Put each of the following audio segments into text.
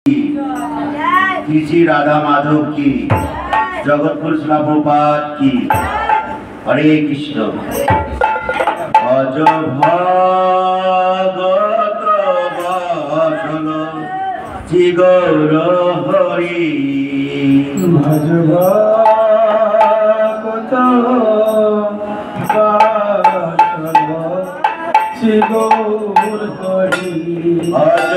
श्री राधा माधव की, जगतपुर प्रभुपाद की। हरे कृष्ण। अज भगत बचन श्री गौर हरि। अज भगत बचन श्री गौर हरि। अज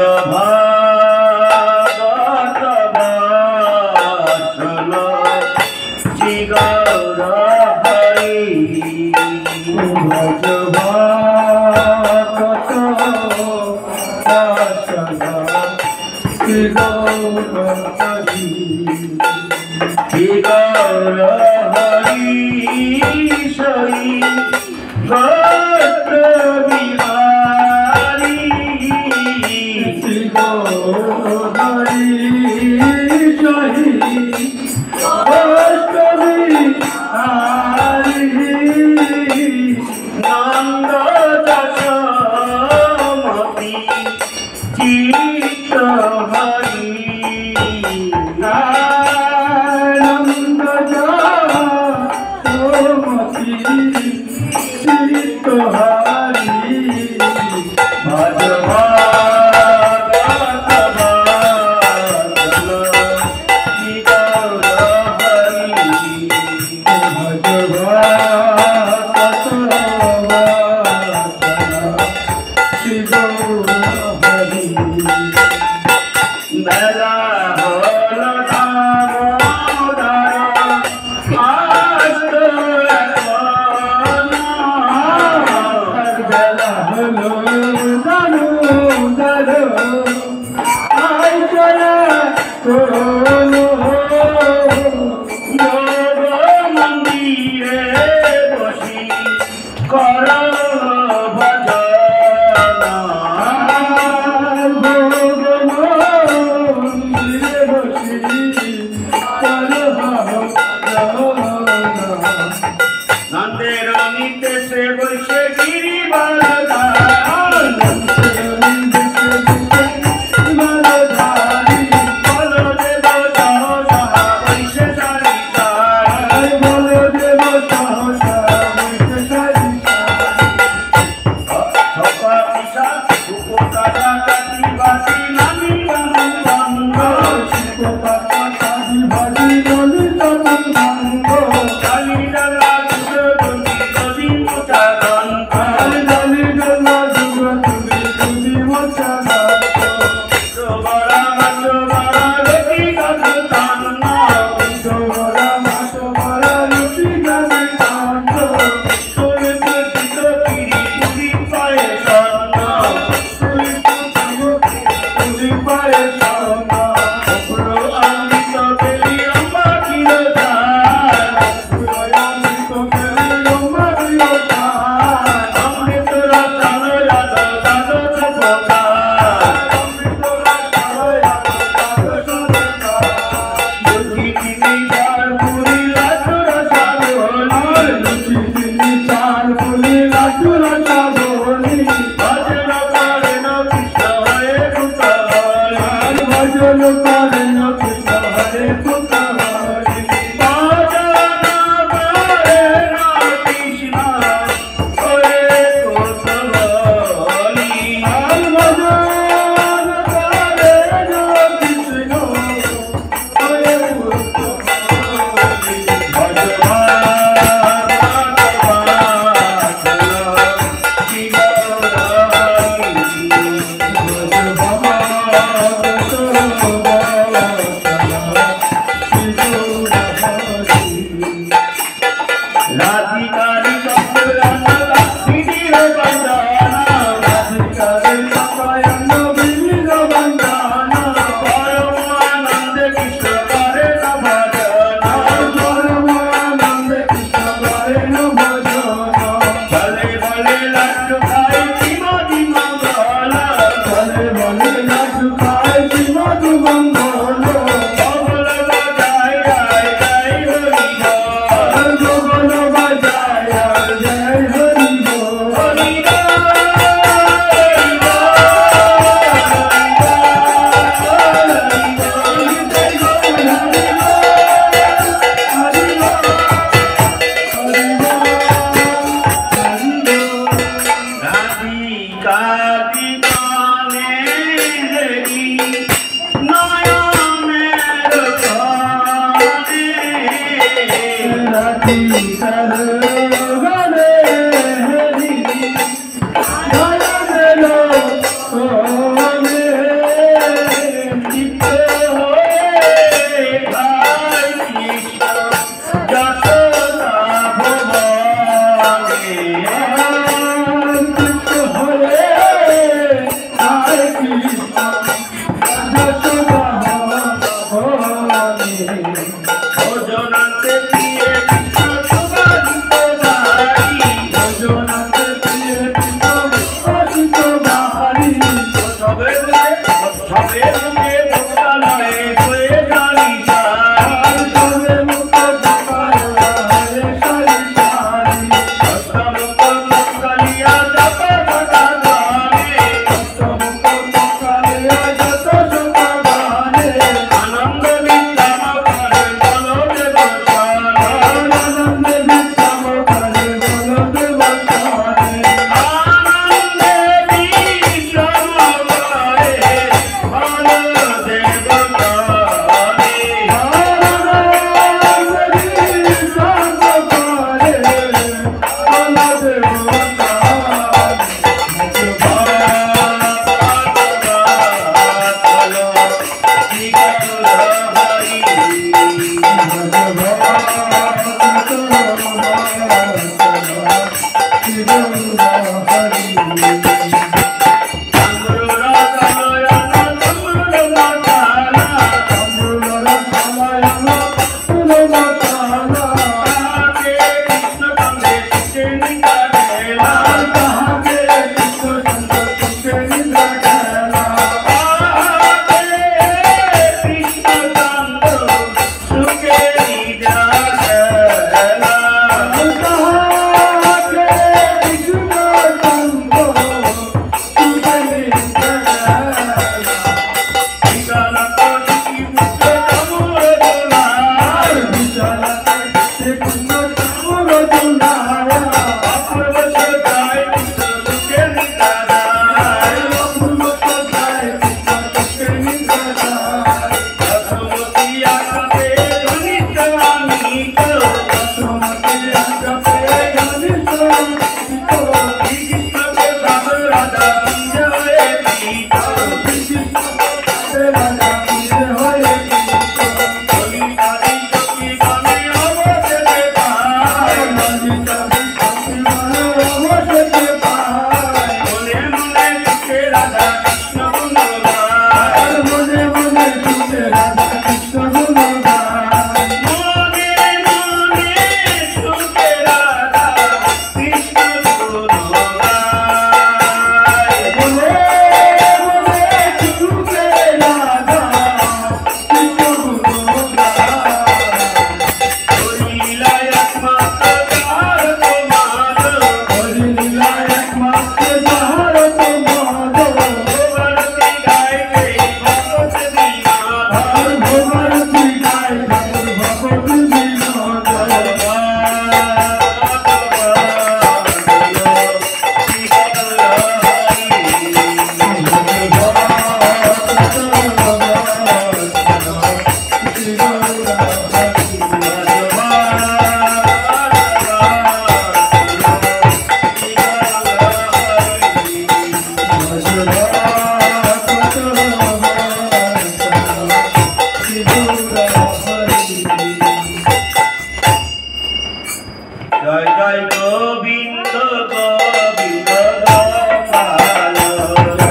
জয় জয় গোবিন্দ গোবিন্দ গোপাল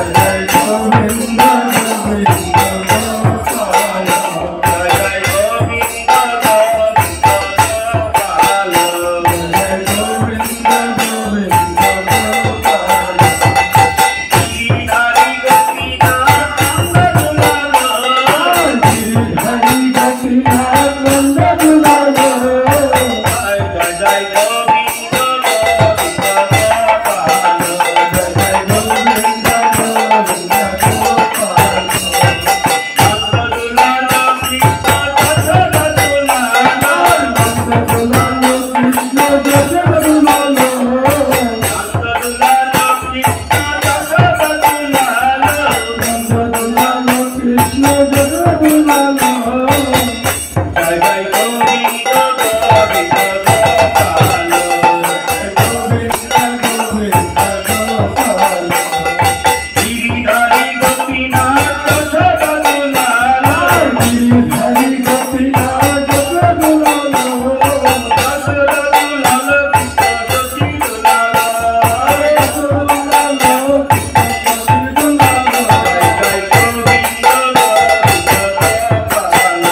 জয় গোবিন্দ গোবিন্দ গোপাল জয় জয় গোবিন্দ গোবিন্দ গোপাল জয় গোবিন্দ গোবিন্দ গোপাল গিরিধারী গোপীনাথ নন্দ দুলাল গিরিধারী গোপীনাথ নন্দ দুলাল জয় গোবিন্দ গোবিন্দ গোপাল জয় গোবিন্দ গোবিন্দ গোপাল নন্দ দুলাল কৃষ্ণ যশোদা দুলাল নন্দ দুলাল কৃষ্ণ যশোদা দুলাল নন্দ দুলাল কৃষ্ণ যশোদা দুলাল নন্দ দুলাল কৃষ্ণ যশোদা দুলাল জয় জয় গোবিন্দ গোবিন্দ গোপাল গোবিন্দ গোবিন্দ গোপাল গিরিধারী গোপীনাথ যশোদা দুলাল গিরিধারী গোপীনাথ যশোদা দুলাল যশোদা দুলাল কৃষ্ণ শশী দুলাল যশোদা দুলাল কৃষ্ণ শশী দুলাল জয় জয় Govinda Govinda Gopal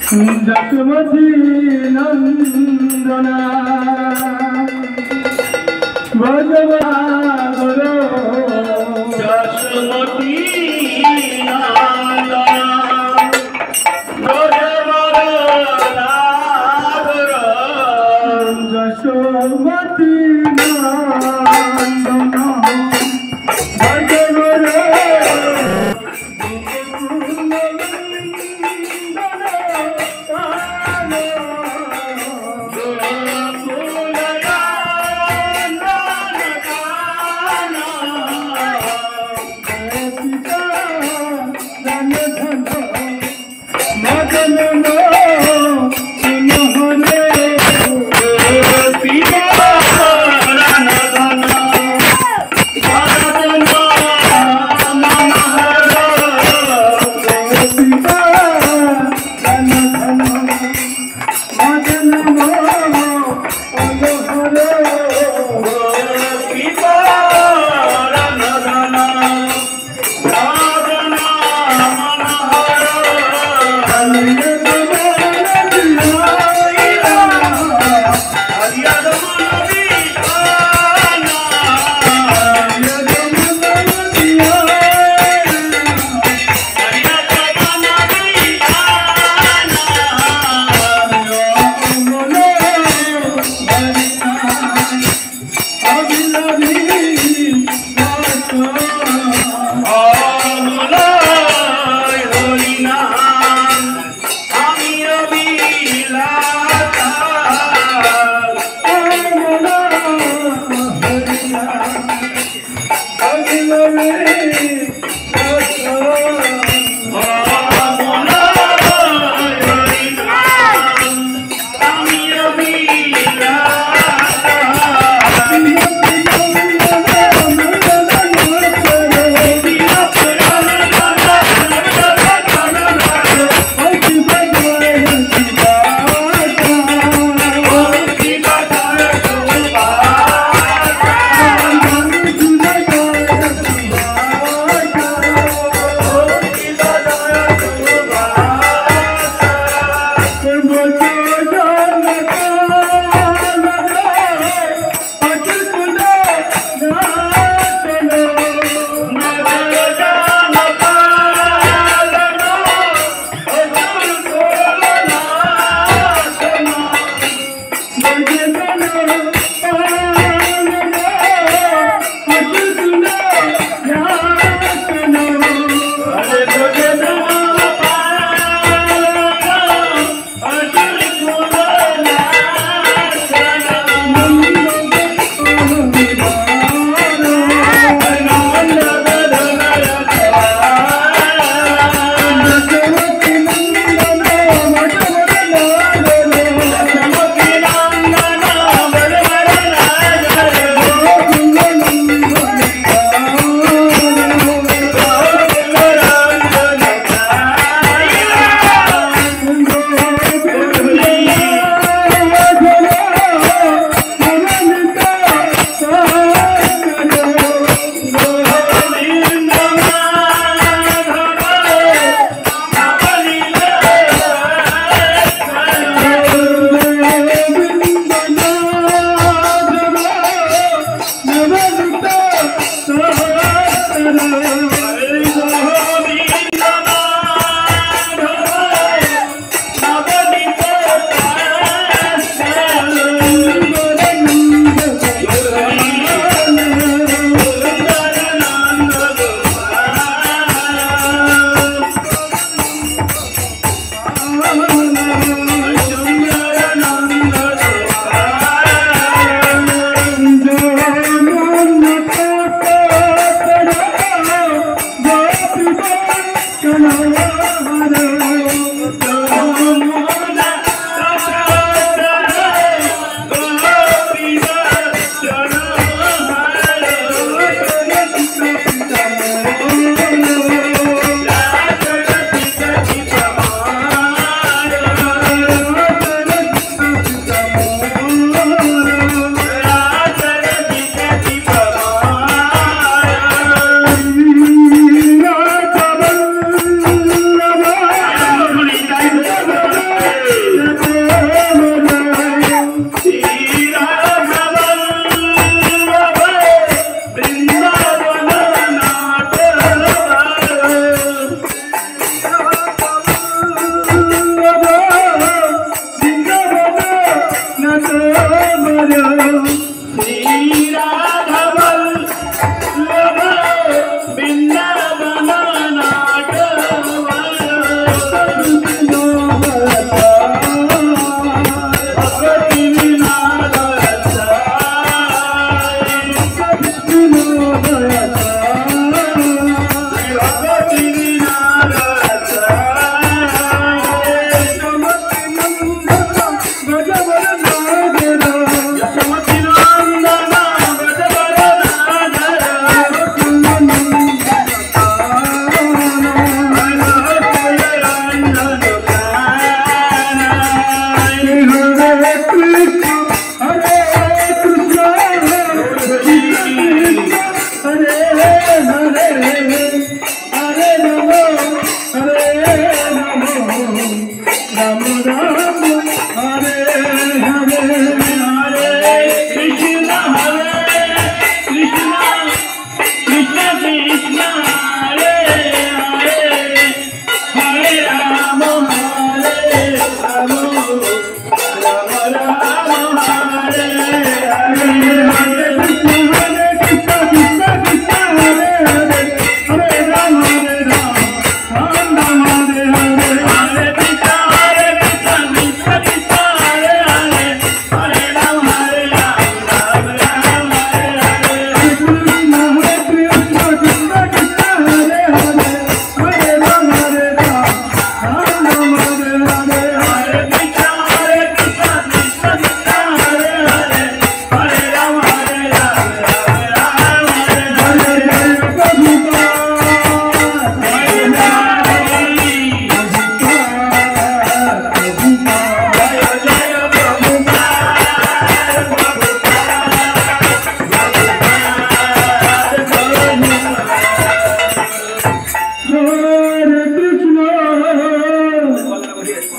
Yashomati Nandana ভজবাগর Yashomati Nandana ভজবাগর Yashomati Nandana ভজবাগর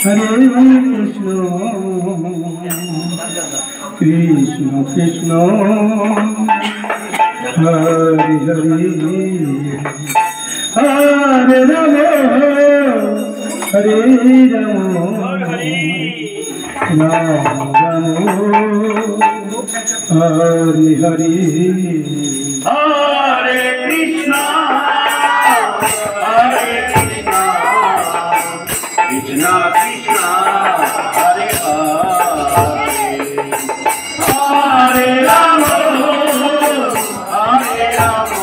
Hare Krishna, Krishna Krishna, Hare Hare, Hare Rama, Hare Rama, Rama Rama, Hare Hare. Hare Krishna, Hare Krishna, Krishna Krishna, Hare Hare, Hare Rama, Hare Rama,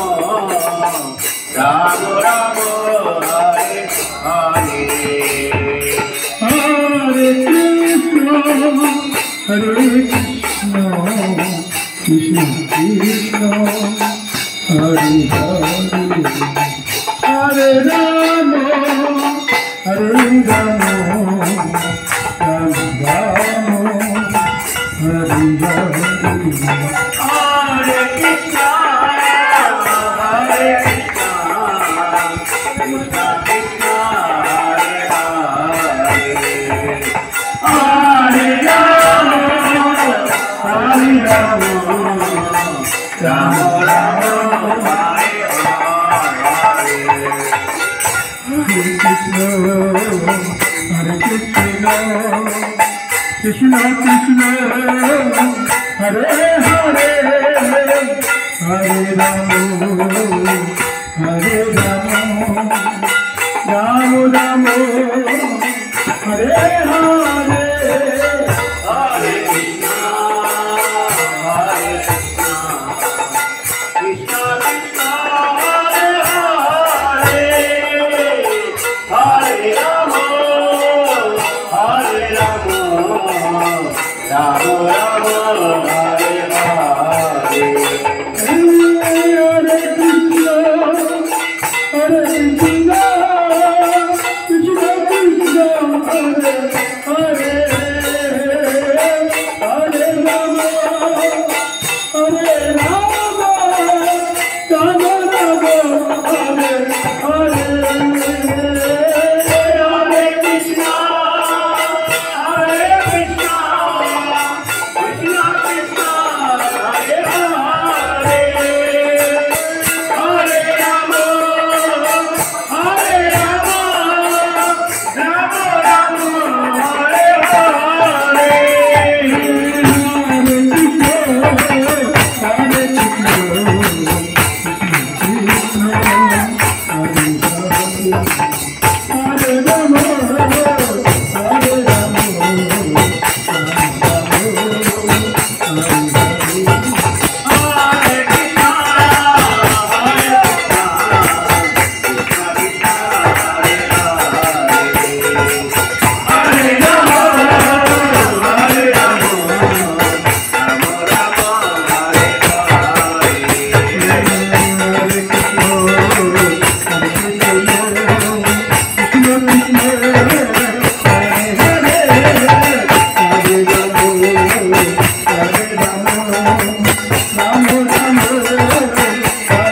Rama Rama, Hare Hare. Hare Krishna, Hare Krishna, Krishna Krishna, Hare Hare, Hare Rama, Hare Rama, Rama Rama, Hare Hare. Hare Krishna, Hare Krishna, Krishna Krishna, Hare Hare, Hare Rama, Hare Rama, Rama Rama, Hare Hare. Hare Krishna, Hare Krishna, Krishna Krishna, Hare Hare, Hare Rama, Hare Rama, Rama Rama, Hare Hare. Hare Krishna, Hare Krishna, Krishna Krishna, Hare Hare, Hare Rama, Hare Rama, Rama Rama, Hare Hare. Hare Krishna, Hare Krishna, Krishna Krishna, Hare Hare, Hare Rama, Hare Rama, Rama Rama, Hare Hare. Hare Krishna, Hare Krishna, Krishna Krishna, Hare Hare, Hare Rama, Hare Rama, Rama Rama, Hare Hare. Hare Krishna, Hare Krishna, Krishna Krishna, Hare Hare, Hare Rama, Hare Rama, Rama Rama,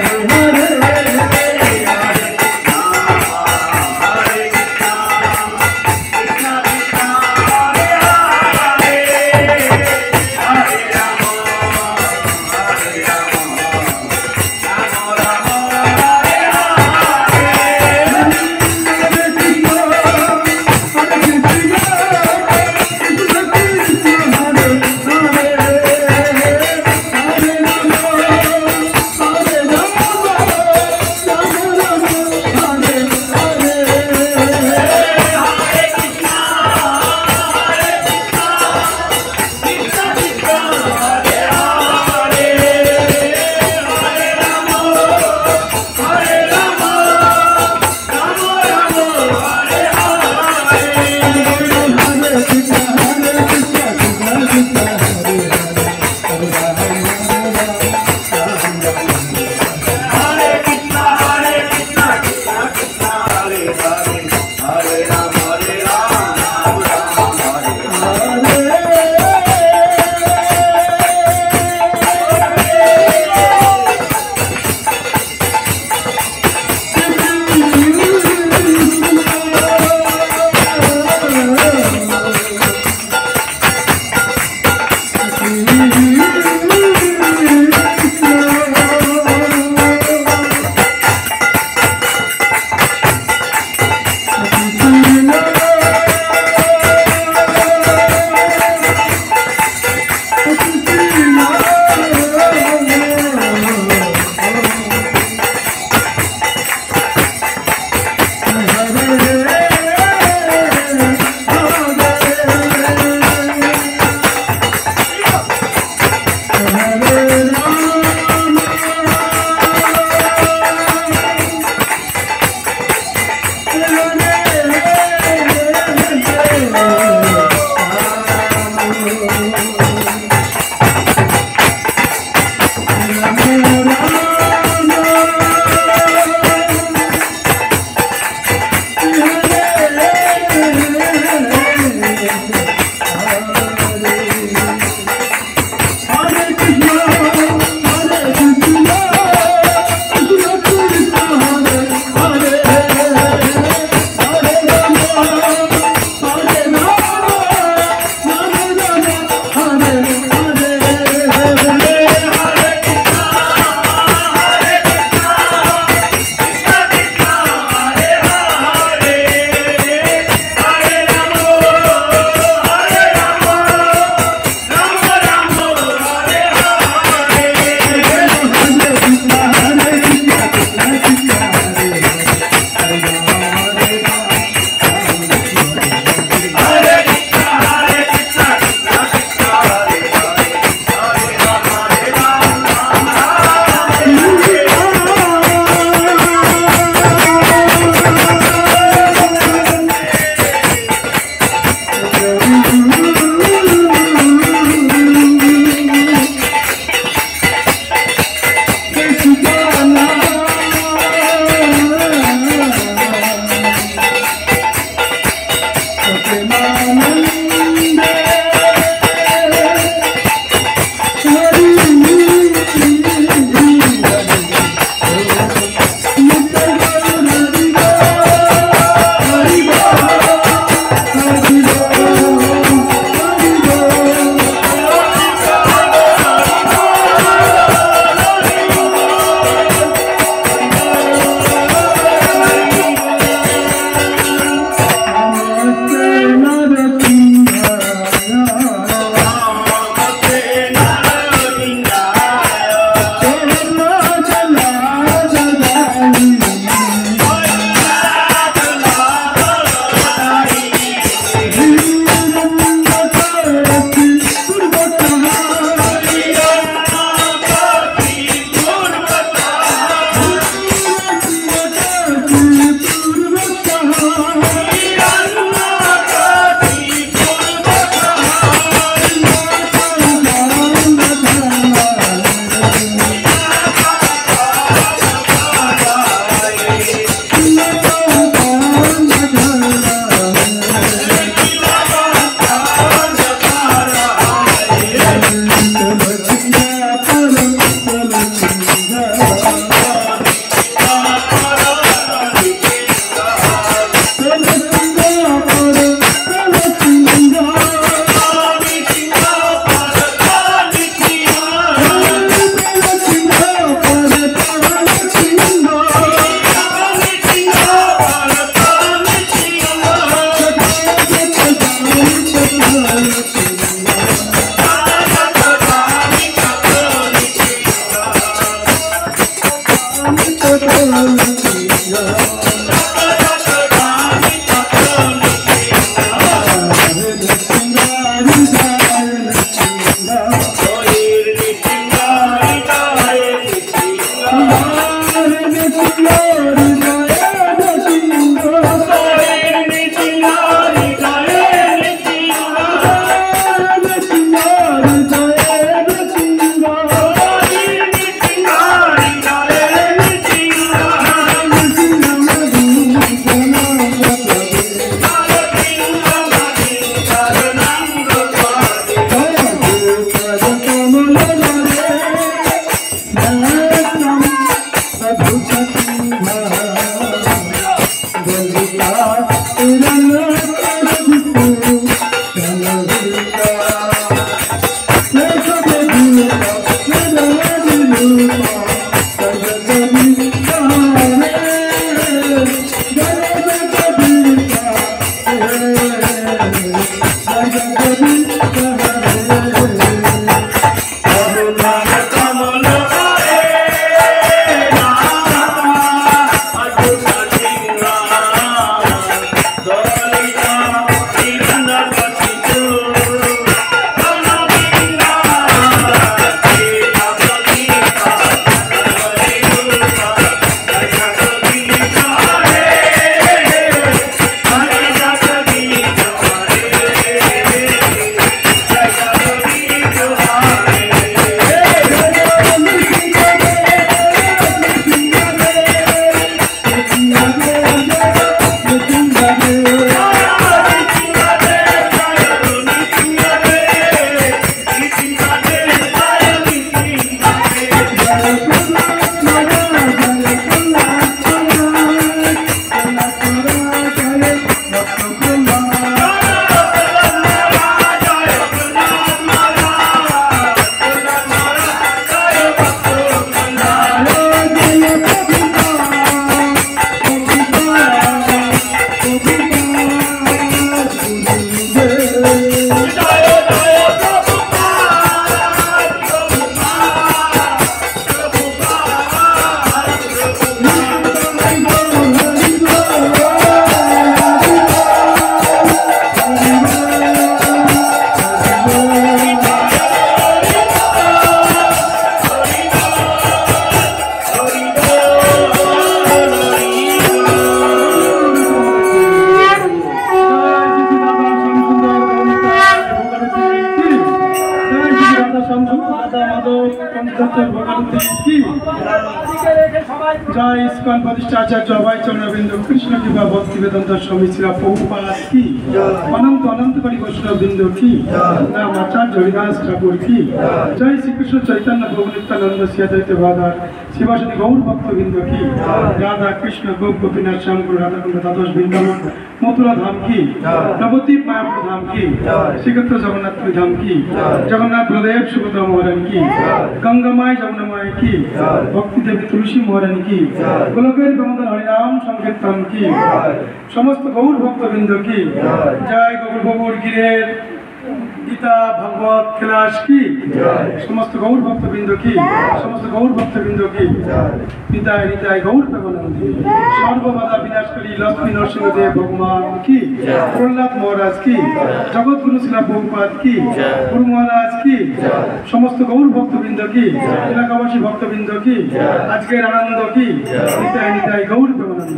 Hare Siddharth ভগবতী কি জয় ISKCON প্রতিষ্ঠা আচার্য অভয় চন্দ্রবিন্দু কৃষ্ণ কৃপা ভক্তি বেদান্ত স্বামী শ্রী প্রভুপাদ কি অনন্ত অনন্তকারী বৈষ্ণব বিন্দু কি নাম আচার্য হরিদাস ঠাকুর কি জয় শ্রীকৃষ্ণ চৈতন্য প্রভু নিত্যানন্দ শ্রীদ্বৈত বাদার শিবাসনী গৌর ভক্তবৃন্দ কি রাধা কৃষ্ণ গোপ গোপীনাথ শ্যাম গুরু রাধাকুণ্ড দ্বাদশ বৃন্দাবন মথুরা ধাম কি নবদ্বীপ মায়াপুর ধাম কি শ্রীক্ষেত্র জগন্নাথপুরী ধাম কি জগন্নাথ বলদেব সুভদ্রা মহারানী কি গঙ্গামায় যমুনামায় কি ভক্তি দেবী তুলসী মহারানী কি গোলকের প্রমোদন হরিনাম সংকীর্তন কি সমস্ত গৌর ভক্তবৃন্দ কি জয় গৌর গৌর গিরের গীতা ভাগবত ক্লাস কি সমস্ত গৌর ভক্তবৃন্দ কি সমস্ত গৌর ভক্তবৃন্দ কি নিতাই নিতাই গৌর প্রেমানন্দী সর্ববাধা বিনাশকারী লক্ষ্মী নরসিংহদেব ভগবান কি প্রহ্লাদ মহারাজ কি জগৎগুরু শিলা প্রভুপাদ কি গুরু মহারাজ কি সমস্ত গৌর ভক্তবৃন্দ কি এলাকাবাসী ভক্তবৃন্দ কি আজকের আনন্দ কি নিতাই নিতাই গৌর প্রেমানন্দী